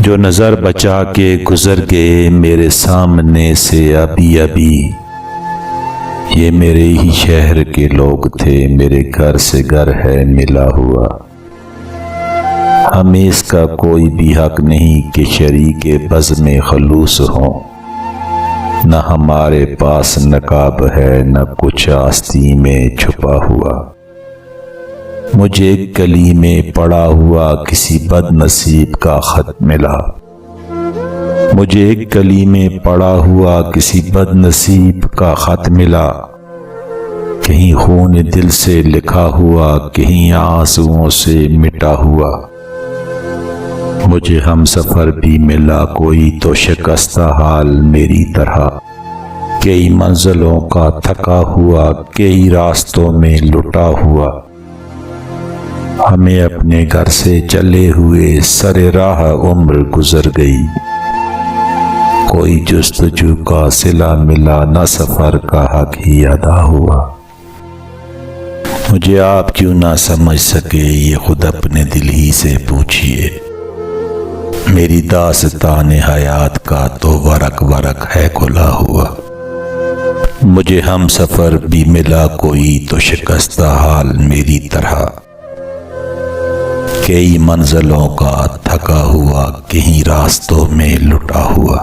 جو نظر بچا کے گزر گئے میرے سامنے سے ابھی ابھی، یہ میرے ہی شہر کے لوگ تھے، میرے گھر سے گھر ہے ملا ہوا۔ ہمیں اس کا کوئی بھی حق نہیں کہ شریک بزم خلوص ہوں، نہ ہمارے پاس نقاب ہے نہ کچھ آستین میں چھپا ہوا۔ مجھے ایک گلی میں پڑا ہوا کسی بد نصیب کا خط ملا، مجھے ایک گلی میں پڑا ہوا کسی بد نصیب کا خط ملا، کہیں خون دل سے لکھا ہوا، کہیں آنسوؤں سے مٹا ہوا۔ مجھے ہم سفر بھی ملا کوئی تو شکستہ حال میری طرح، کئی منزلوں کا تھکا ہوا، کئی راستوں میں لٹا ہوا۔ ہمیں اپنے گھر سے چلے ہوئے سر راہ عمر گزر گئی، کوئی جستجو کا صلہ ملا نہ سفر کا حق ہی ادا ہوا۔ مجھے آپ کیوں نہ سمجھ سکے یہ خود اپنے دل ہی سے پوچھئے، میری داستان حیات کا تو ورق ورق ہے کھلا ہوا۔ مجھے ہم سفر بھی ملا کوئی تو شکستہ حال میری طرح، کئی منزلوں کا تھکا ہوا، کہیں راستوں میں لٹا ہوا۔